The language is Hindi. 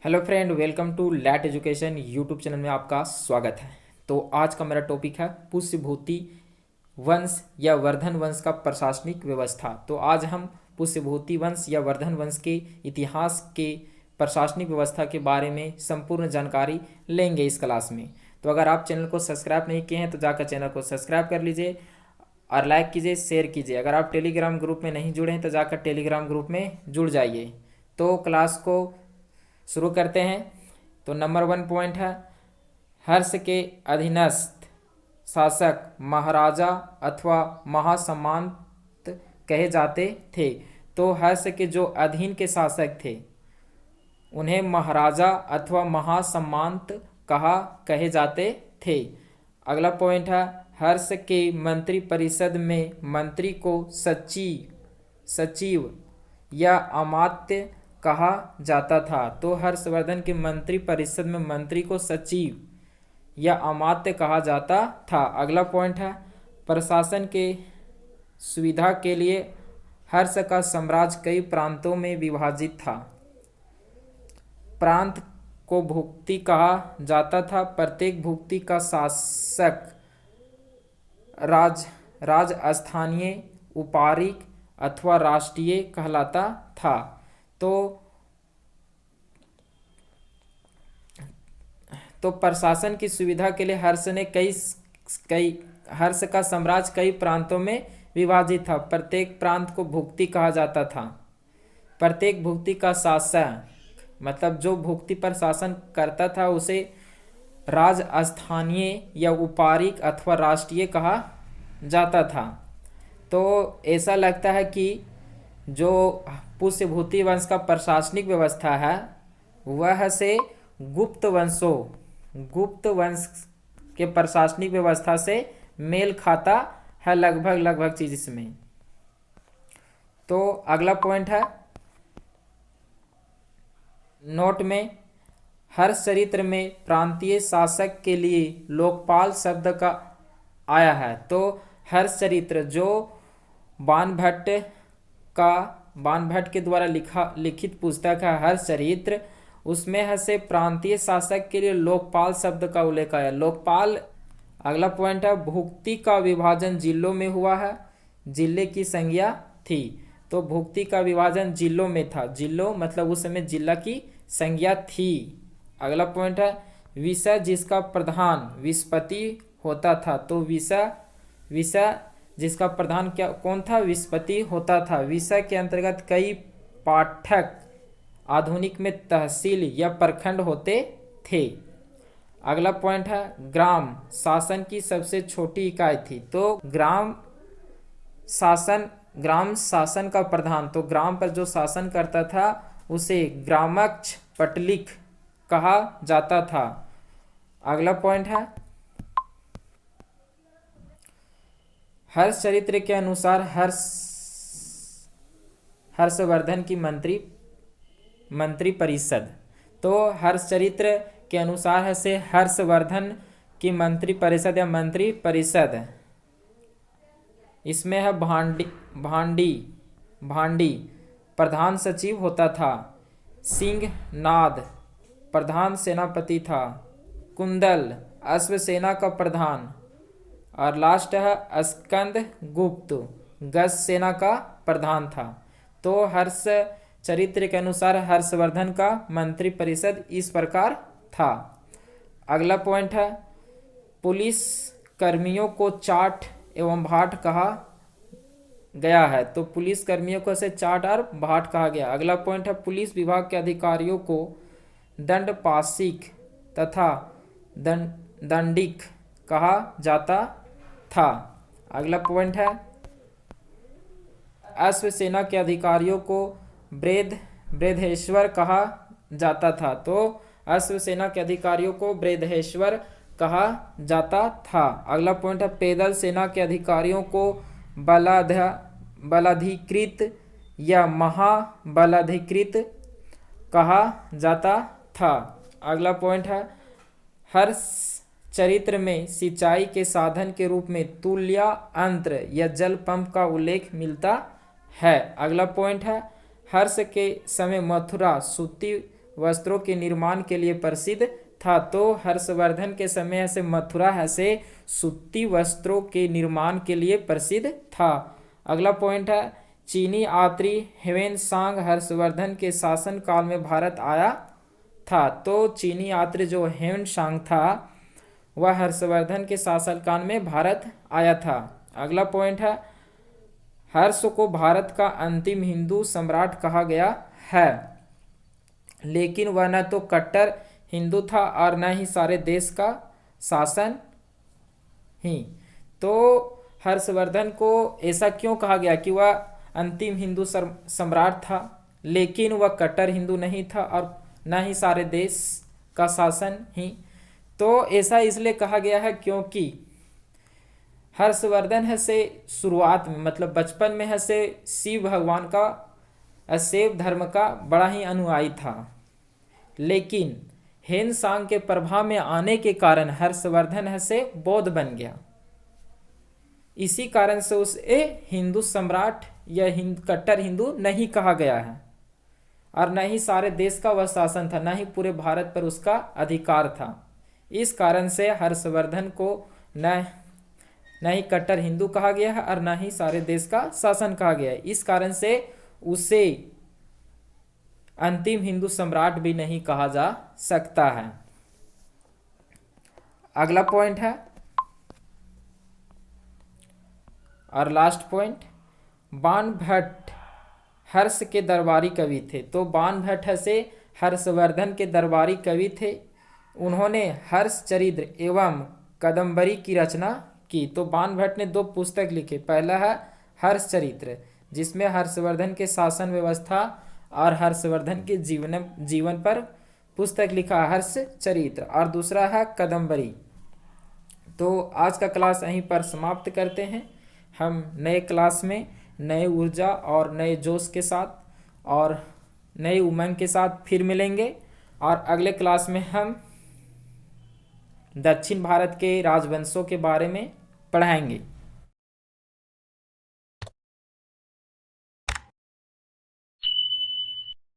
Hello friend, welcome to let education YouTube channel में आपका स्वागत है। तो आज का मेरा टॉपिक है पुष्यभूति वंश या वर्धन वंश का प्रशासनिक व्यवस्था। तो आज हम पुष्यभूति वंश या वर्धन वंश के इतिहास के प्रशासनिक व्यवस्था के बारे में संपूर्ण जानकारी लेंगे इस क्लास में। तो अगर आप चैनल को सब्सक्राइब नहीं किए हैं तो जाकर चैनल को सब्सक्राइब कर लीजिए और लाइक कीजिए, शेयर कीजिए। अगर आप टेलीग्राम ग्रुप में नहीं जुड़े हैं तो जाकर टेलीग्राम ग्रुप में जुड़ जाइए। तो क्लास को शुरू करते हैं। तो नंबर 1 पॉइंट है, हर्ष के अधीनस्थ शासक महाराजा अथवा महासम्मानित कहे जाते थे। तो हर्ष के जो अधीन के शासक थे उन्हें महाराजा अथवा महासम्मानित कहे जाते थे। अगला पॉइंट है, हर्ष के मंत्री परिषद में मंत्री को सचिव या अमात्य कहा जाता था। तो हर्षवर्धन के मंत्री परिषद में मंत्री को सचिव या अमात्य कहा जाता था। अगला पॉइंट है, प्रशासन के सुविधा के लिए हर्ष का साम्राज्य कई प्रांतों में विभाजित था। प्रांत को भुक्ति कहा जाता था। प्रत्येक भुक्ति का शासक राजस्थानीय, उपारिक अथवा राष्ट्रीय कहलाता था। तो प्रशासन की सुविधा के लिए हर्ष का साम्राज्य कई प्रांतों में विभाजित था। प्रत्येक प्रांत को भुक्ति कहा जाता था। प्रत्येक भुक्ति का शासक मतलब जो भुक्ति पर शासन करता था उसे राजस्थानीय या उपारिक अथवा राष्ट्रीय कहा जाता था। तो ऐसा लगता है कि जो पुष्यभूति वंश का प्रशासनिक व्यवस्था है वह से गुप्त वंश के प्रशासनिक व्यवस्था से मेल खाता है लगभग चीज इसमें। तो अगला पॉइंट है, नोट में हर्ष चरित्र में प्रांतीय शासक के लिए लोकपाल शब्द का आया है। तो हर्ष चरित्र जो बाणभट्ट के द्वारा लिखित पुस्तक है हर्ष चरित्र, उसमें है से प्रांतीय शासक के लिए लोकपाल शब्द का उल्लेख आया। लोकपाल। अगला पॉइंट है, भुक्ति का विभाजन जिलों में हुआ है। जिले की संज्ञा थी। तो भुक्ति का विभाजन जिलों में था। जिलों मतलब उस समय जिला की संज्ञा थी। अगला पॉइंट है, विषय जिसका प्रधान विस्पति होता था। तो विषय जिसका प्रधान कौन था? विस्पति होता था। विषय के अंतर्गत कई पाठक आधुनिक में तहसील या प्रखंड होते थे। अगला पॉइंट है, ग्राम शासन की सबसे छोटी इकाई थी। तो ग्राम शासन का प्रधान, तो ग्राम पर जो शासन करता था उसे ग्रामक्ष पटलिक कहा जाता था। अगला पॉइंट है, हर्ष चरित्र के अनुसार हर्षवर्धन की मंत्री परिषद। तो हर्ष चरित्र के अनुसार है से हर्षवर्धन की मंत्री परिषद या मंत्री परिषद, इसमें है भांडी प्रधान सचिव होता था। सिंहनाद प्रधान सेनापति था। कुंदल अश्व सेना का प्रधान। और लास्ट है स्कंद गुप्त गज सेना का प्रधान था। तो हर्ष चरित्र के अनुसार हर्षवर्धन का मंत्री परिषद इस प्रकार था। अगला पॉइंट है, पुलिस कर्मियों को चाट एवं भाट कहा गया है। तो पुलिस कर्मियों को से चाट और भाट कहा गया। अगला पॉइंट है, पुलिस विभाग के अधिकारियों को दंडपाशिक तथा दंडिक कहा जाता था। अगला पॉइंट है, अश्व सेना के अधिकारियों को ब्रेधेश्वर कहा जाता था। तो अश्व सेना के अधिकारियों को ब्रेधेश्वर कहा जाता था। अगला पॉइंट है, पैदल सेना के अधिकारियों को बलाधिकृत या महाबलाधिकृत कहा जाता था। अगला पॉइंट है, हर्ष चरित्र में सिंचाई के साधन के रूप में तुल्या यंत्र या जल पंप का उल्लेख मिलता है। अगला पॉइंट है, हर्ष के समय मथुरा सूती वस्त्रों के निर्माण के लिए प्रसिद्ध था। तो हर्षवर्धन के समय से मथुरा है से सूती वस्त्रों के निर्माण के लिए प्रसिद्ध था। अगला पॉइंट है चीनी यात्री ह्वेनसांग हर्षवर्धन के शासन काल में भारत आया था। तो चीनी यात्री जो ह्वेनसांग था वह हर्षवर्धन के शासनकाल में भारत आया था। अगला पॉइंट है हर्ष को भारत का अंतिम हिंदू सम्राट कहा गया है, लेकिन वह न तो कट्टर हिंदू था और न ही सारे देश का शासन ही। तो हर्षवर्धन को ऐसा क्यों कहा गया कि वह अंतिम हिंदू सम्राट था, लेकिन वह कट्टर हिंदू नहीं था और न ही सारे देश का शासन ही। तो ऐसा इसलिए कहा गया है क्योंकि हर्षवर्धन है से शुरुआत में मतलब बचपन में है से शिव भगवान का शैव धर्म का बड़ा ही अनुयायी था, लेकिन ह्वेनसांग के प्रभाव में आने के कारण हर्षवर्धन है से बौद्ध बन गया। इसी कारण से उसे हिंदू सम्राट या कट्टर हिंदू नहीं कहा गया है और न ही सारे देश का वह शासन था, न ही पूरे भारत पर उसका अधिकार था। इस कारण से हर्षवर्धन को न ही कट्टर हिंदू कहा गया है और न ही सारे देश का शासन कहा गया है। इस कारण से उसे अंतिम हिंदू सम्राट भी नहीं कहा जा सकता है। अगला पॉइंट है और लास्ट पॉइंट बाणभट्ट हर्ष के दरबारी कवि थे। तो बाणभट्ट से हर्षवर्धन के दरबारी कवि थे। उन्होंने हर्ष चरित्र एवं कदम्बरी की रचना की। तो बाणभट्ट ने 2 पुस्तक लिखे। पहला है हर्ष चरित्र जिसमें हर्षवर्धन के शासन व्यवस्था और हर्षवर्धन के जीवन पर पुस्तक लिखा हर्ष चरित्र, और दूसरा है कदम्बरी। तो आज का क्लास यहीं पर समाप्त करते हैं। हम नए क्लास में नए ऊर्जा और नए जोश के साथ और नए उमंग के साथ फिर मिलेंगे, और अगले क्लास में हम दक्षिण भारत के राजवंशों के बारे में पढ़ाएंगे।